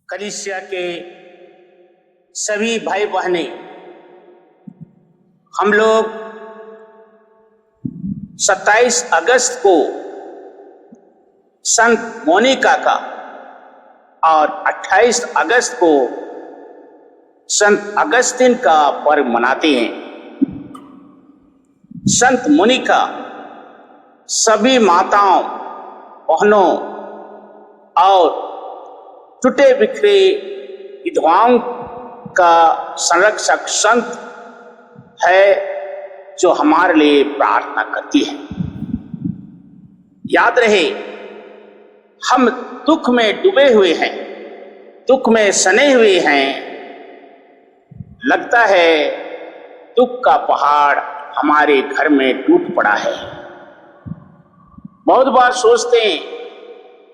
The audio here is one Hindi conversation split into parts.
कलीसिया के सभी भाई बहने, हम लोग 27 अगस्त को संत मोनिका का और 28 अगस्त को संत अगस्तिन का पर्व मनाते हैं। संत मोनिका सभी माताओं, बहनों और टूटे बिखरे विधवाओं का संरक्षक संत है, जो हमारे लिए प्रार्थना करती है। याद रहे, हम दुख में डूबे हुए हैं, दुख में सने हुए हैं। लगता है दुख का पहाड़ हमारे घर में टूट पड़ा है। बहुत बार सोचते हैं,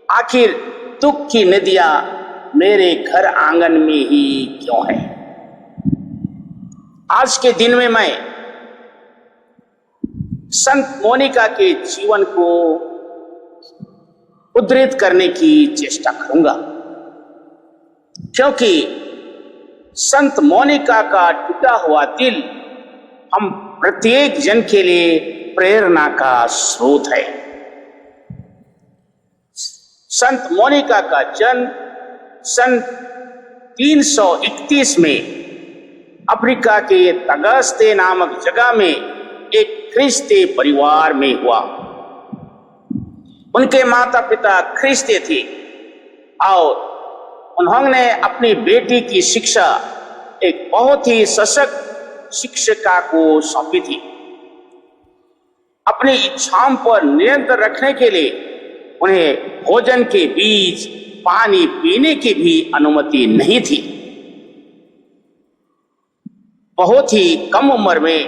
आखिर दुख की नदियां मेरे घर आंगन में ही क्यों है। आज के दिन में मैं संत मोनिका के जीवन को उद्धृत करने की चेष्टा करूंगा, क्योंकि संत मोनिका का टूटा हुआ दिल हम प्रत्येक जन के लिए प्रेरणा का स्रोत है। संत मोनिका का जन्म सन 331 में अफ्रीका के तगस्ते नामक जगह में एक ख्रिस्ती परिवार में हुआ। उनके माता पिता ख्रिस्ती थे और उन्होंने अपनी बेटी की शिक्षा एक बहुत ही सशक्त शिक्षिका को सौंपी थी। अपनी इच्छाओं पर नियंत्रण रखने के लिए उन्हें भोजन के बीच पानी पीने की भी अनुमति नहीं थी। बहुत ही कम उम्र में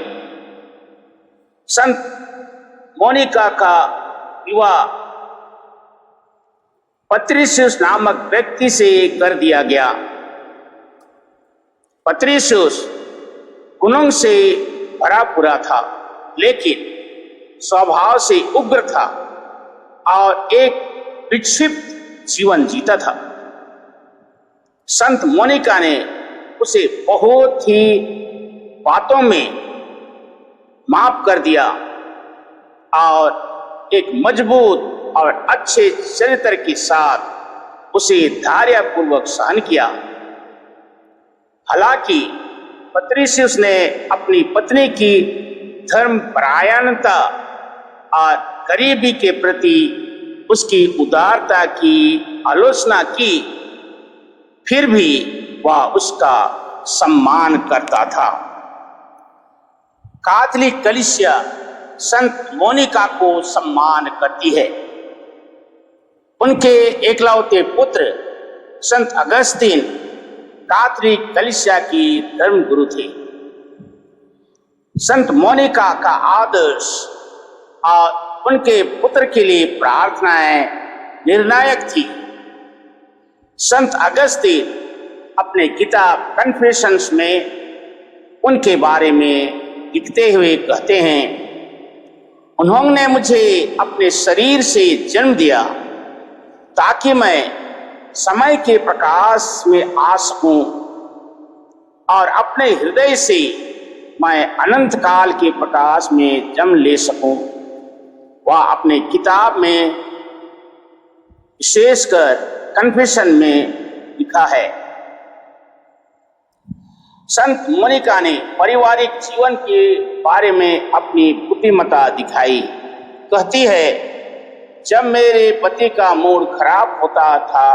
संत मोनिका का विवाह पत्रिसियुस नामक व्यक्ति से कर दिया गया। पत्रिसियुस गुणों से भरा पूरा था, लेकिन स्वभाव से उग्र था और एक विक्षिप्त जीवन जीता था। संत मोनिका ने उसे बहुत ही बातों में माफ कर दिया और एक मजबूत और अच्छे चरित्र के साथ उसे धैर्यपूर्वक सहन किया। हालांकि पत्रिसियुस ने अपनी पत्नी की धर्मपरायणता और गरीबी के प्रति उसकी उदारता की आलोचना की, फिर भी वह उसका सम्मान करता था। कैथोलिक कलीसिया संत मोनिका को सम्मान करती है। उनके एकलौते पुत्र संत अगस्तिन कैथोलिक कलीसिया की धर्मगुरु थे। संत मोनिका का आदर्श और उनके पुत्र के लिए प्रार्थनाएं निर्णायक थी। संत अगस्तिन अपने किताब कन्फेशंस में उनके बारे में लिखते हुए कहते हैं, उन्होंने मुझे अपने शरीर से जन्म दिया ताकि मैं समय के प्रकाश में आ सकूं और अपने हृदय से मैं अनंत काल के प्रकाश में जन्म ले सकूं। वह अपने किताब में विशेषकर कन्फेशन में लिखा है। संत मोनिका ने पारिवारिक जीवन के बारे में अपनी बुद्धिमत्ता दिखाई। कहती है, जब मेरे पति का मूड खराब होता था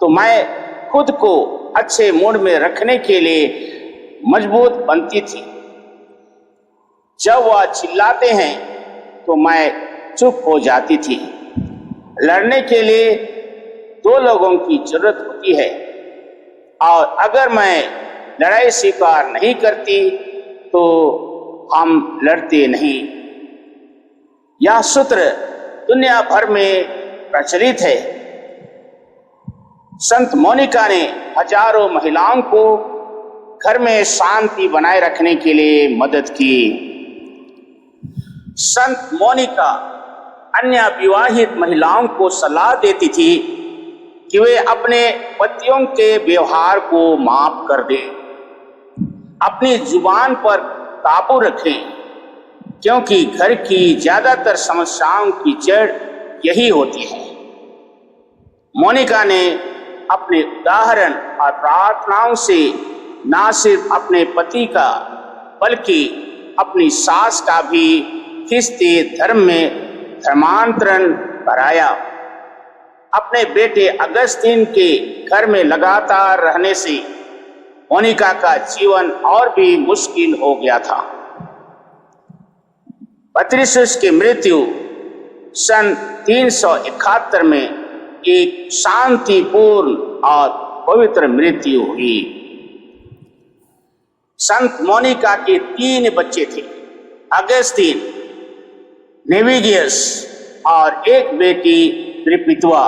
तो मैं खुद को अच्छे मूड में रखने के लिए मजबूत बनती थी। जब वह चिल्लाते हैं तो मैं चुप हो जाती थी। लड़ने के लिए दो लोगों की जरूरत होती है और अगर मैं लड़ाई स्वीकार नहीं करती तो हम लड़ते नहीं। यह सूत्र दुनिया भर में प्रचलित है। संत मोनिका ने हजारों महिलाओं को घर में शांति बनाए रखने के लिए मदद की। संत मोनिका अन्य विवाहित महिलाओं को सलाह देती थी कि वे अपने पतियों के व्यवहार को माफ कर दें, अपनी जुबान पर काबू रखें, क्योंकि घर की ज्यादातर समस्याओं की जड़ यही होती है। मोनिका ने अपने उदाहरण और प्रार्थनाओं से न सिर्फ अपने पति का बल्कि अपनी सास का भी ख्रिस्ती धर्म में धर्मांतरण कराया। अपने बेटे अगस्तीन के घर में लगातार रहने से मोनिका का जीवन और भी मुश्किल हो गया था। पत्रिसियस की मृत्यु सन 371 में एक शांतिपूर्ण और पवित्र मृत्यु हुई। संत मोनिका के 3 बच्चे थे, अगस्तीन, नेविगियस और एक बेटी त्रिपित्वा।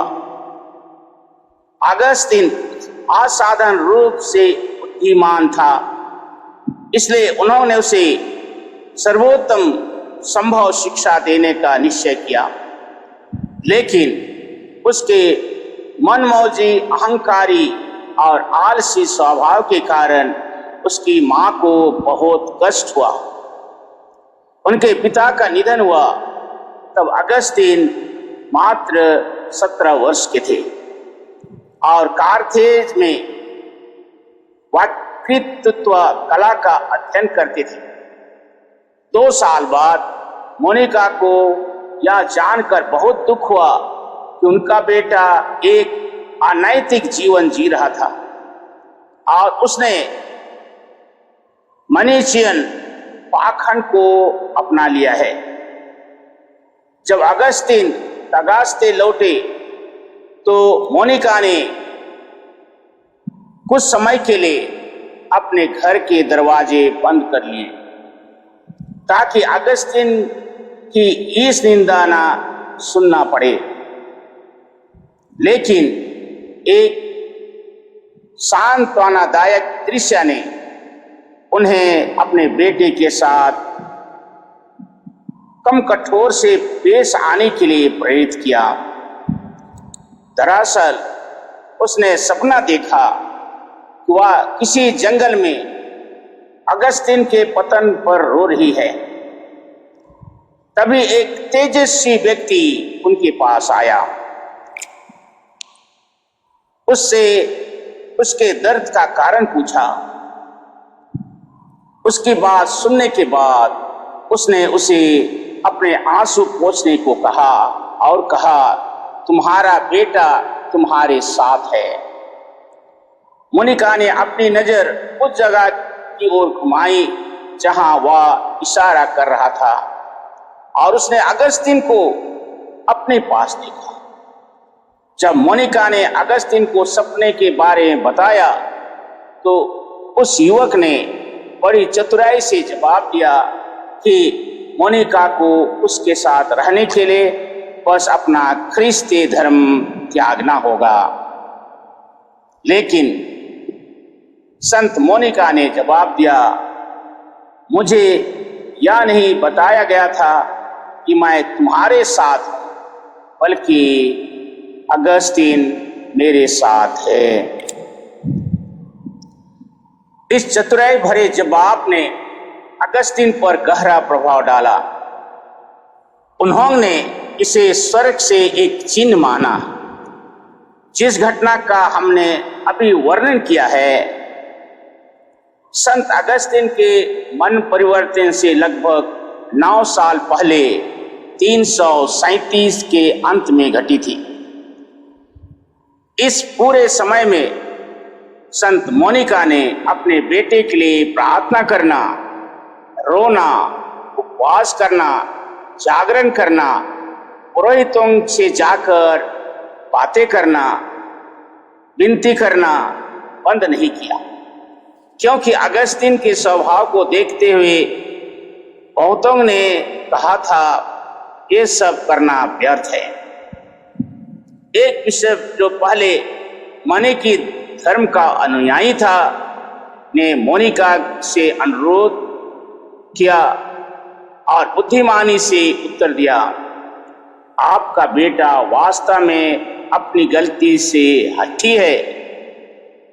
अगस्तीन असाधारण रूप से बुद्धिमान था, इसलिए उन्होंने उसे सर्वोत्तम संभव शिक्षा देने का निश्चय किया, लेकिन उसके मनमौजी, अहंकारी और आलसी स्वभाव के कारण उसकी मां को बहुत कष्ट हुआ। उनके पिता का निधन हुआ तब अगस्तीन मात्र 17 वर्ष के थे और कार्थेज में वक्तृत्व कला का अध्ययन करते थे। 2 साल बाद मोनिका को यह जानकर बहुत दुख हुआ कि उनका बेटा एक अनैतिक जीवन जी रहा था और उसने मनीचियन पाखंड को अपना लिया है। जब अगस्तीन तगास्ते लौटे तो मोनिका ने कुछ समय के लिए अपने घर के दरवाजे बंद कर लिए ताकि अगस्तीन की इस निंदा ना सुनना पड़े। लेकिन एक सांत्वनादायक दृश्य ने उन्हें अपने बेटे के साथ कम कठोर से पेश आने के लिए प्रेरित किया। दरअसल उसने सपना देखा कि वह किसी जंगल में अगस्तीन के पतन पर रो रही है। तभी एक तेजस्वी व्यक्ति उनके पास आया, उससे उसके दर्द का कारण पूछा। उसकी बात सुनने के बाद उसने उसे अपने आंसू पोंछने को कहा और कहा, तुम्हारा बेटा तुम्हारे साथ है। मोनिका ने अपनी नजर उस जगह की ओर घुमाई जहां वह इशारा कर रहा था और उसने अगस्तीन को अपने पास देखा। जब मोनिका ने अगस्तीन को सपने के बारे में बताया तो उस युवक ने बड़ी चतुराई से जवाब दिया कि मोनिका को उसके साथ रहने के लिए बस अपना ख्रिस्ती धर्म त्यागना होगा। लेकिन संत मोनिका ने जवाब दिया, मुझे यह नहीं बताया गया था कि मैं तुम्हारे साथ हूं, बल्कि अगस्तीन मेरे साथ है। इस चतुराई भरे जवाब ने अगस्तीन पर गहरा प्रभाव डाला। उन्होंने इसे स्वर्ग से एक चिन्ह माना। जिस घटना का हमने अभी वर्णन किया है, संत अगस्तीन के मन परिवर्तन से लगभग 9 साल पहले 337 के अंत में घटी थी। इस पूरे समय में संत मोनिका ने अपने बेटे के लिए प्रार्थना करना, रोना, उपवास करना, जागरण करना, पुरोहितों से जाकर बातें करना, विनती करना बंद नहीं किया, क्योंकि अगस्तीन के स्वभाव को देखते हुए बहुतों ने कहा था ये सब करना व्यर्थ है। एक बिशप जो पहले मनी की धर्म का अनुयायी था ने मोनिका से अनुरोध किया और बुद्धिमानी से उत्तर दिया, आपका बेटा वास्तव में अपनी गलती से हटी है,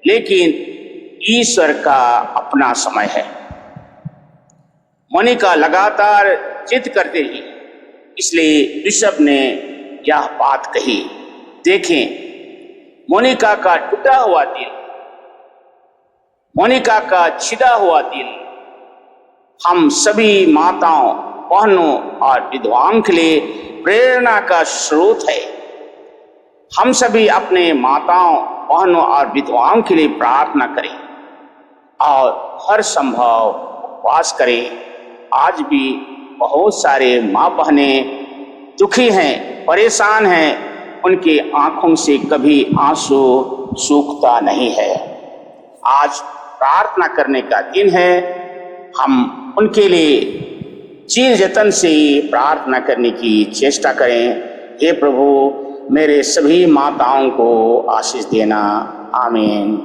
लेकिन ईश्वर का अपना समय है। मोनिका लगातार जिद करते ही, इसलिए बिशप ने यह बात कही। देखें, मोनिका का टूटा हुआ दिल, मोनिका का छिदा हुआ दिल हम सभी माताओं, बहनों और विधवाओं के लिए प्रेरणा का स्रोत है। हम सभी अपने माताओं, बहनों और विधवाओं के लिए प्रार्थना करें और हर संभव उपवास करें। आज भी बहुत सारे माँ बहनें दुखी हैं, परेशान हैं, उनकी आंखों से कभी आंसू सूखता नहीं है। आज प्रार्थना करने का दिन है। हम उनके लिए जी जतन से प्रार्थना करने की चेष्टा करें। हे प्रभु, मेरे सभी माताओं को आशीष देना। आमीन।